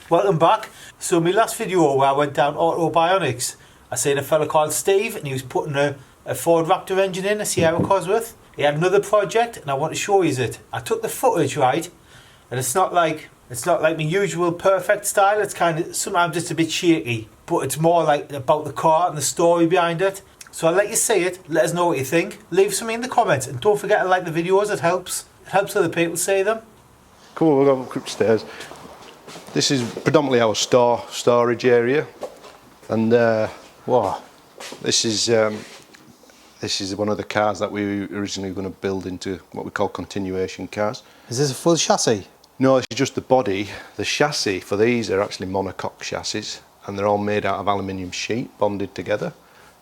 Welcome back. So my last video where I went down Auto Bionics, I seen a fella called Steve and he was putting a Ford Raptor engine in, a Sierra Cosworth. He had another project and I want to show you it. I took the footage, right, and it's not like my usual perfect style. It's kind of sometimes just a bit shaky, but it's more like about the car and the story behind it. So I'll let you see it, let us know what you think, leave something in the comments, and don't forget to like the videos. It helps other people see them. Cool, we'll go upstairs. This is predominantly our storage area, and Wow. this is one of the cars that we originally were going to build into what we call continuation cars. Is this a full chassis? No, it's just the body. The chassis for these are actually monocoque chassis, and they're all made out of aluminium sheet bonded together.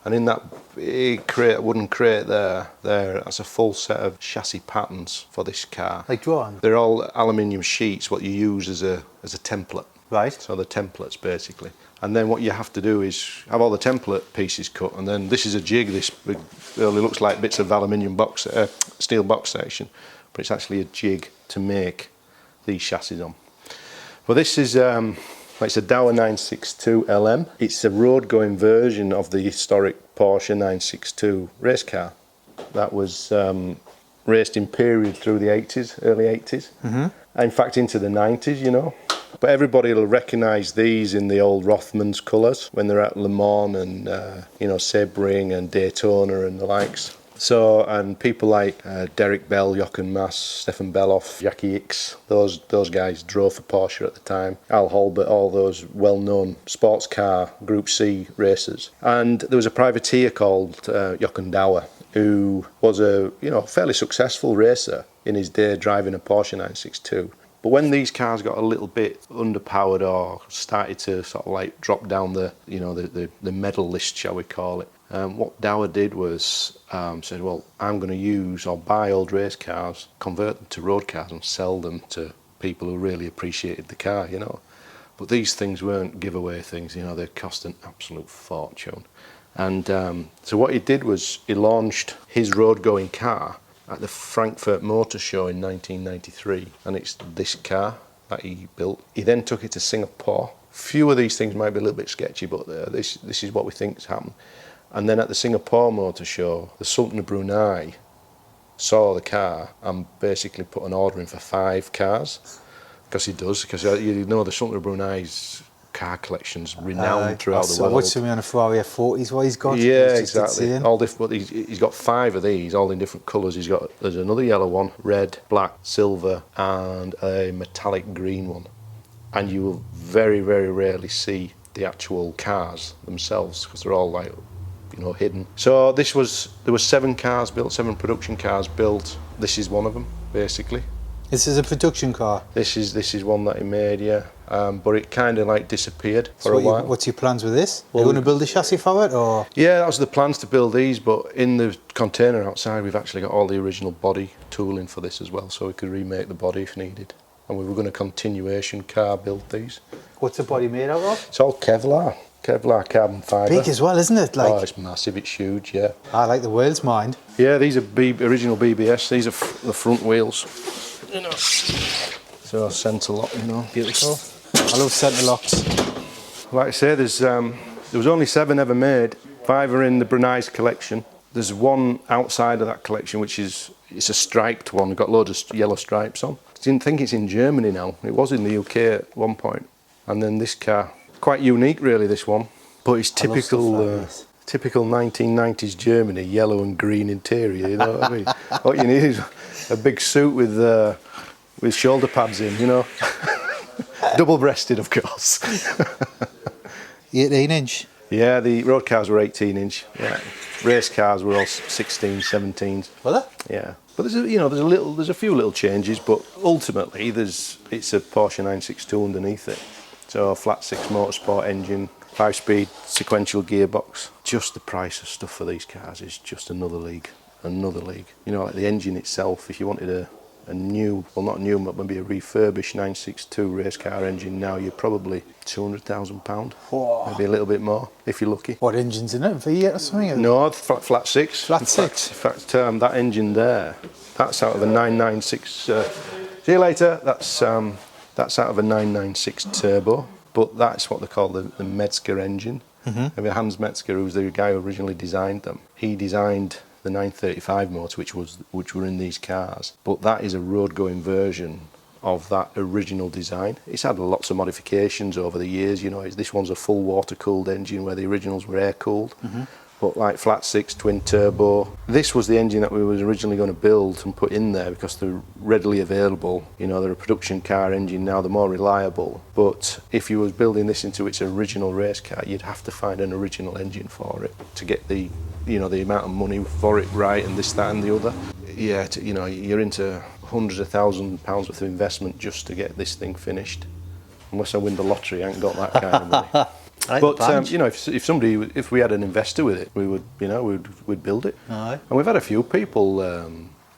And in that wooden crate there, that's a full set of chassis patterns for this car. Like drawn? They're all aluminium sheets, what you use as a template. Right. So the templates basically. And then what you have to do is have all the template pieces cut, and then this is a jig. This really looks like bits of aluminium steel box section, but it's actually a jig to make these chassis on. Well, this is it's a Dauer 962 LM. It's a road-going version of the historic Porsche 962 race car that was raced in period through the 80s, early 80s. Mm-hmm. In fact, into the 90s, you know. But everybody will recognise these in the old Rothmans colours when they're at Le Mans and Sebring and Daytona and the likes. So, and people like Derek Bell, Jochen Mass, Stefan Beloff, Jackie Hicks, those guys drove for Porsche at the time. Al Holbert, all those well-known sports car Group C racers. And there was a privateer called Jochen Dauer, who was a fairly successful racer in his day driving a Porsche 962. But when these cars got a little bit underpowered or started to sort of like drop down the medal list, shall we call it, what Dauer did was said, well, I'm going to use or buy old race cars, convert them to road cars and sell them to people who really appreciated the car, you know. But these things weren't giveaway things, they cost an absolute fortune. And so what he did was he launched his road-going car at the Frankfurt Motor Show in 1993, and it's this car that he built. He then took it to Singapore. Few of these things might be a little bit sketchy, but this is what we think has happened. And then at the Singapore Motor Show, the Sultan of Brunei saw the car and basically put an order in for 5 cars, because the Sultan of Brunei's car collection's renowned throughout the world. I watched him on a Ferrari F40s what he's got. Yeah, exactly. All different. He's got 5 of these, all in different colours. There's another yellow one, red, black, silver, and a metallic green one. And you will very, very rarely see the actual cars themselves, because they're all like, hidden. So there was 7 cars built, 7 production cars built. This is one of them, basically. This is a production car? This is one that he made, yeah. But it kind of like disappeared for a while. What's your plans with this? Are you going to build a chassis for it, or? Yeah, that was the plans, to build these, but in the container outside we've actually got all the original body tooling for this as well, so we could remake the body if needed. And we were going to continuation car build these. What's the body made out of? It's all Kevlar carbon fibre. Big as well, isn't it? Oh, it's massive, it's huge, yeah. I like the world's mind. Yeah, these are original BBS, these are the front wheels. So centre lock, beautiful. I love centre locks. Like I say, there was only 7 ever made. 5 are in the Brunei's collection. There's one outside of that collection, it's a striped one, got loads of yellow stripes on. I didn't think it's in Germany now. It was in the UK at one point. And then this car, quite unique really, this one. But it's typical 1990s Germany, yellow and green interior, you know what I mean? What you need is a big suit with shoulder pads in, Double-breasted, of course. 18-inch? Yeah, the road cars were 18-inch. Yeah, race cars were all 16s, 17s. Were they? Yeah, but there's a few little changes, but ultimately it's a Porsche 962 underneath it. So a flat 6 motorsport engine, 5-speed sequential gearbox. Just the price of stuff for these cars is just another league. Like the engine itself, if you wanted a new, well not new, but maybe a refurbished 962 race car engine now, you're probably £200,000. Maybe a little bit more, if you're lucky. What engine's in it? V8 or something? No, flat 6. Flat 6? In fact, that engine there, that's out of a 996. See you later. That's That's out of a 996 turbo, but that's what they call the Metzger engine. And Hans Metzger, who's the guy who originally designed them, he designed the 935 motor, which were in these cars. But that is a road-going version of that original design. It's had lots of modifications over the years. You know, this one's a full water-cooled engine where the originals were air-cooled. But like flat six, twin turbo. This was the engine that we were originally going to build and put in there because they're readily available. You know, they're a production car engine now, they're more reliable. But if you was building this into its original race car, you'd have to find an original engine for it to get the, you know, the amount of money for it right and this, that and the other. Yeah, you know, you're into hundreds of £1,000s worth of investment just to get this thing finished. Unless I win the lottery, I ain't got that kind of money. But you know, if we had an investor with it, we would, you know, we'd build it. Aye. And we've had a few people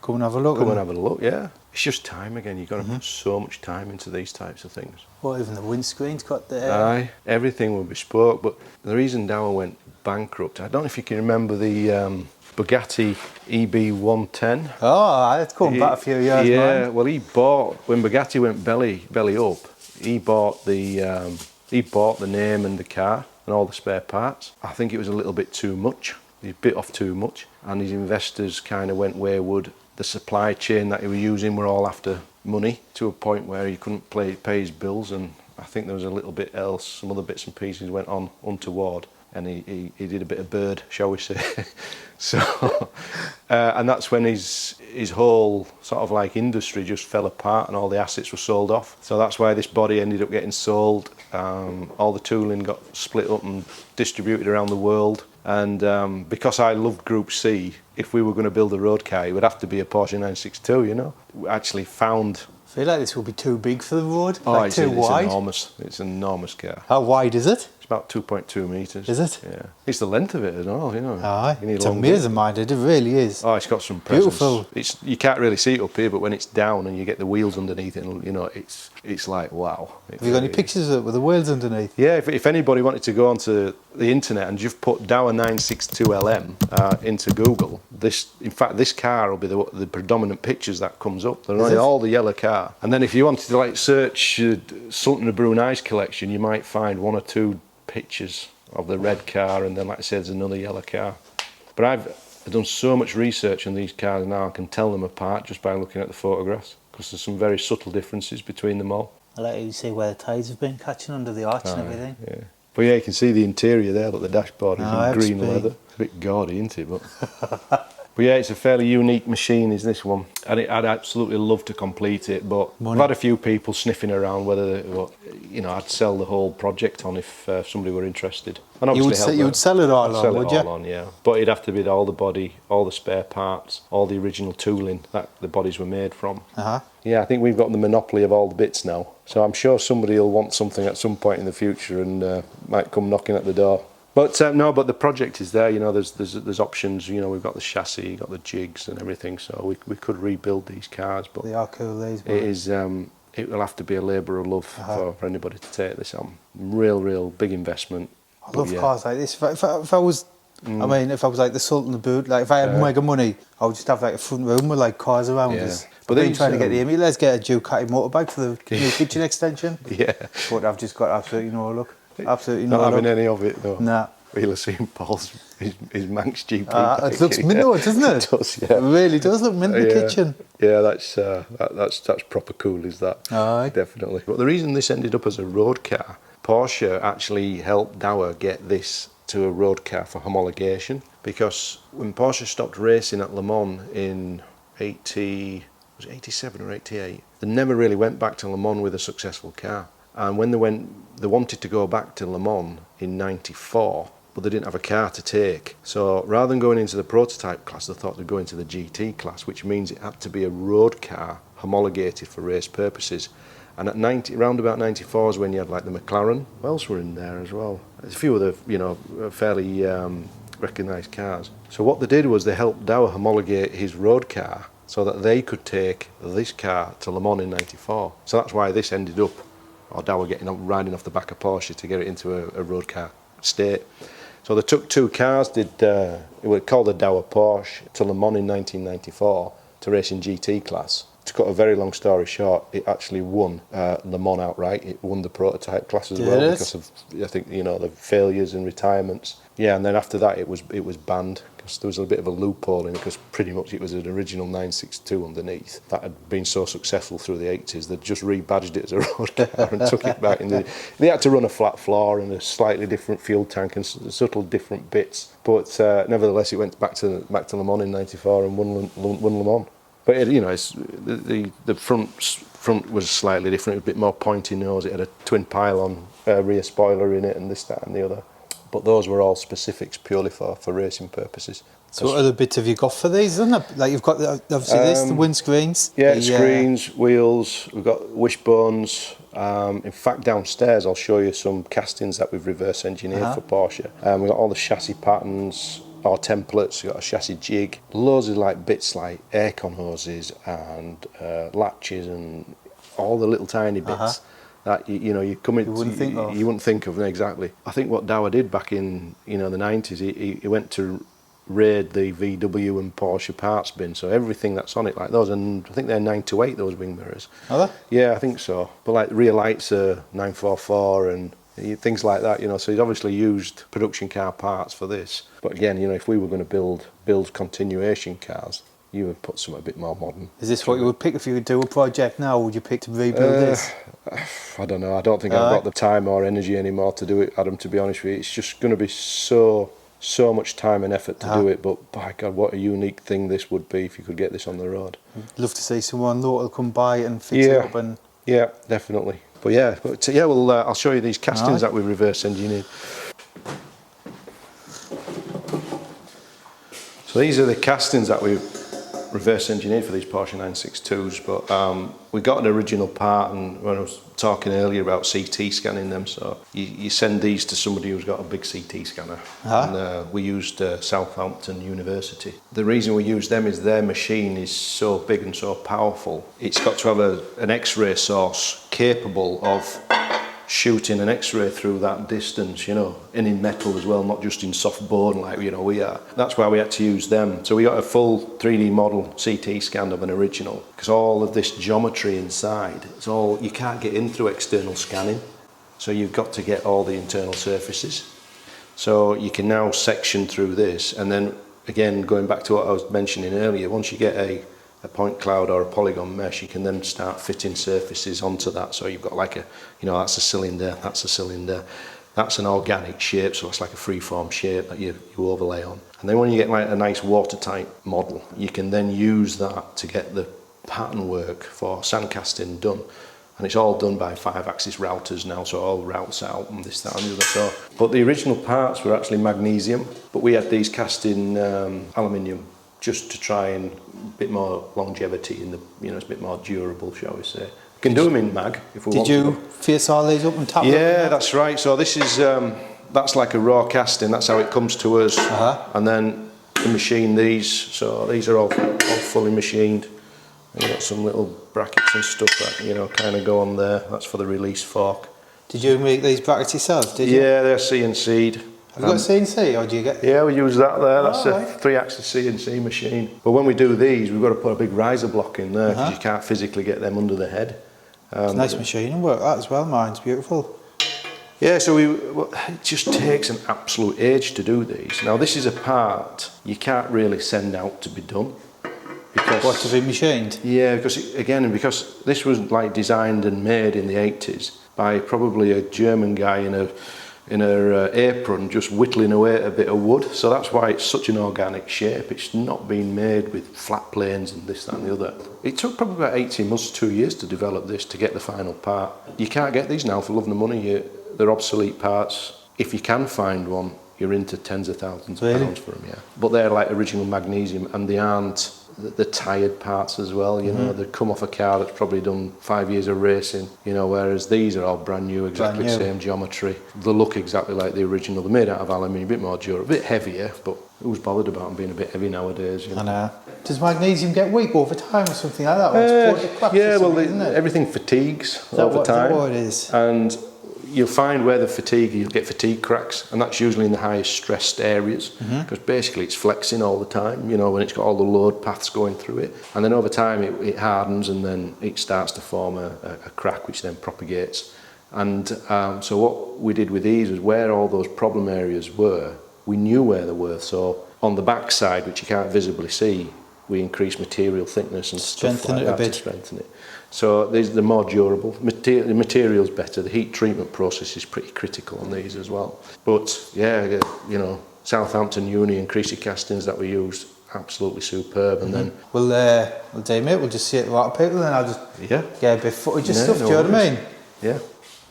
come and have a look. Come and have a look. Yeah, it's just time again. You've got to put so much time into these types of things. Well, even the windscreen's got the. Aye, everything will be bespoke. But the reason Dauer went bankrupt, I don't know if you can remember the Bugatti EB110. Oh, it's come back a few years. Yeah, man. well, when Bugatti went belly up, he bought the name and the car and all the spare parts. I think it was a little bit too much. He bit off too much, and his investors kind of went wayward. The supply chain that he was using were all after money to a point where he couldn't pay his bills, and I think there was a little bit else, some other bits and pieces went on untoward, and he did a bit of bird, shall we say. So, and that's when his whole sort of like industry just fell apart and all the assets were sold off. So that's why this body ended up getting sold. All the tooling got split up and distributed around the world. And because I loved Group C, if we were going to build a road car, it would have to be a Porsche 962, you know. We actually found... I feel like this will be too big for the road, oh, like too wide. It's enormous. It's an enormous car. How wide is it? It's about 2.2 metres. Is it? Yeah. It's the length of it as well, you know. Aye, You need it's a long amazing, minded. It really is. Oh, it's got some presence. Beautiful. You can't really see it up here, but when it's down and you get the wheels underneath it, you know, it's like wow. Have you got any pictures of it with the wheels underneath? Yeah, if anybody wanted to go onto the internet and just put Dauer 962LM into Google, this car will be the predominant pictures that comes up. They're only all the yellow car. And then if you wanted to like search Sultan of Brunei's collection, you might find one or two pictures of the red car, and then like I said, there's another yellow car. But I've done so much research on these cars now, I can tell them apart just by looking at the photographs, because there's some very subtle differences between them all. I like how you see where the tides have been catching under the arch and everything. Yeah. But yeah, you can see the interior there, look, the dashboard is in green leather. It's a bit gaudy, isn't it? But yeah, it's a fairly unique machine, is this one. And I'd absolutely love to complete it, but I've had a few people sniffing around whether, you know, I'd sell the whole project on if somebody were interested. And you would sell it all on, would you? All on, yeah. But it'd have to be all the body, all the spare parts, all the original tooling that the bodies were made from. Yeah, I think we've got the monopoly of all the bits now. So I'm sure somebody will want something at some point in the future and might come knocking at the door. But no, but the project is there. You know, there's options. You know, we've got the chassis, got the jigs and everything. So we could rebuild these cars. But they are cool. These. It is. It will have to be a labour of love for anybody to take this on. Real big investment. I love cars like this. If I was, I mean, if I was like the Sultan of Boot, like if I had mega money, I would just have like a front room with like cars around us. But then trying to get the image. Let's get a Ducati motorbike for the new kitchen extension. Yeah. But I've just got absolutely no luck. Absolutely no luck. Not having any of it though. Nah. You'll have seen Paul's his Manx GP. It looks mint though, doesn't it? It does, yeah. It really does look mint in the kitchen. Yeah, that's proper cool, is that? Aye. Definitely. But the reason this ended up as a road car, Porsche actually helped Dauer get this to a road car for homologation, because when Porsche stopped racing at Le Mans in 87 or 88, they never really went back to Le Mans with a successful car. And when they wanted to go back to Le Mans in 94, but they didn't have a car to take. So rather than going into the prototype class, they thought they'd go into the GT class, which means it had to be a road car homologated for race purposes. And at around about 94 is when you had like the McLaren. What else were in there as well? There's a few other, you know, fairly recognised cars. So what they did was they helped Dauer homologate his road car so that they could take this car to Le Mans in 94. So that's why this ended up, or Dauer riding off the back of Porsche to get it into a road car state. So they took two cars, it was called the Dauer Porsche, to Le Mans in 1994 to race in GT class, to cut a very long story short, it actually won Le Mans outright. It won the prototype class as well because of, I think, you know, the failures and retirements. Yeah, and then after that it was banned because there was a bit of a loophole in it, because pretty much it was an original 962 underneath that had been so successful through the 80s. They'd just rebadged it as a road car and took it back. They had to run a flat floor and a slightly different fuel tank and subtle different bits. But nevertheless, it went back to Le Mans in '94 and won Le Mans. But it, you know, it's, the front was slightly different. It was a bit more pointy nose. It had a twin pylon rear spoiler in it, and this, that, and the other. But those were all specifics purely for racing purposes. So what other bits have you got for these, isn't it? Like you've got obviously the windscreens. Yeah, screens, wheels. We've got wishbones. In fact, downstairs I'll show you some castings that we've reverse engineered for Porsche. We've got all the chassis patterns, or templates. We've got a chassis jig, loads of like bits like aircon hoses and latches and all the little tiny bits. That you know, you wouldn't think of exactly. I think what Dauer did back in, you know, the 90s, he went to raid the VW and Porsche parts bin, so everything that's on it, like those, and I think they're 928, those wing mirrors. Are they? Yeah, I think so. But like rear lights are 944 and things like that, you know. So he's obviously used production car parts for this. But again, you know, if we were going to build continuation cars, you would put something a bit more modern. Is this what you would pick if you could do a project now? Would you pick to rebuild this? I don't know. I don't think I've got the time or energy anymore to do it, Adam, to be honest with you. It's just going to be so much time and effort to do it. But by God, what a unique thing this would be if you could get this on the road. I'd love to see someone local come by and fix it up. And yeah, definitely. But yeah, well, I'll show you these castings that we reverse engineered. So these are the castings that we've reverse engineered for these Porsche 962s, but we got an original part, and when I was talking earlier about CT scanning them, so you send these to somebody who's got a big CT scanner, and we used Southampton University. The reason we use them is their machine is so big and so powerful, it's got to have an X-ray source capable of shooting an X-ray through that distance, you know, and in metal as well, not just in soft bone like, you know, we are. That's why we had to use them. So we got a full 3D model CT scan of an original, because all of this geometry inside, it's all, you can't get in through external scanning, so you've got to get all the internal surfaces. So you can now section through this, and then again, going back to what I was mentioning earlier, once you get a point cloud or a polygon mesh, you can then start fitting surfaces onto that. So you've got like a, you know, that's a cylinder, that's an organic shape, so it's like a freeform shape that you overlay on. And then when you get like a nice watertight model, you can then use that to get the pattern work for sandcasting done. And it's all done by 5-axis routers now, so all routes out and this, that and the other. So, but the original parts were actually magnesium, but we had these cast in aluminium, just to try and a bit more longevity in the, you know, it's a bit more durable, shall we say. We can do them in mag if we want to. Did you face all these up and tap them? Yeah, that's right. So this is, that's like a raw casting, that's how it comes to us. And then we machine these, so these are all fully machined. And you've got some little brackets and stuff that, you know, kind of go on there. That's for the release fork. Did you make these brackets yourself, did you? Yeah, they're CNC'd. Have you got a CNC, or do you get... Yeah, we use that there. That's a 3-axis CNC machine. But when we do these, we've got to put a big riser block in there, because you can't physically get them under the head. It's a nice machine and work that as well. Mine's beautiful. Yeah, so it just takes an absolute age to do these. Now, this is a part you can't really send out to be done. Because, what, to be machined? Yeah, because this was like designed and made in the 80s by probably a German guy in her apron, just whittling away at a bit of wood. So that's why it's such an organic shape. It's not been made with flat planes and this, that and the other. It took probably about 18 months, 2 years to develop this, to get the final part. You can't get these now for love nor money. They're obsolete parts. If you can find one, you're into tens of thousands of pounds for them, yeah. But they're like original magnesium, and they aren't the tired parts as well, you know. They come off a car that's probably done 5 years of racing, you know, whereas these are all brand new, exactly the same geometry. They look exactly like the original. They're made out of aluminium, a bit more durable, a bit heavier, but who's bothered about them being a bit heavy nowadays, you know? I know. Does magnesium get weak over time or something like that? Yeah, well, everything fatigues over time. Is that what it is? And you'll find where the fatigue, you'll get fatigue cracks, and that's usually in the highest stressed areas, because basically it's flexing all the time, you know, when it's got all the load paths going through it, and then over time it hardens, and then it starts to form a crack, which then propagates. And so what we did with these was where all those problem areas were, we knew where they were. So on the back side, which you can't visibly see, we increased material thickness and strengthen stuff like it a that bit. to strengthen it. So they're more durable. The material's better. The heat treatment process is pretty critical on these as well. But yeah, you know, Southampton Uni and Creasy castings that we used, absolutely superb. And then Well, Dave, mate, we'll just see it a lot of people, and I'll just get a bit of footage and stuff. Do you know what I mean? Yeah.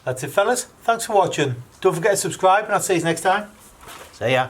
That's it, fellas. Thanks for watching. Don't forget to subscribe, and I'll see you next time. See ya.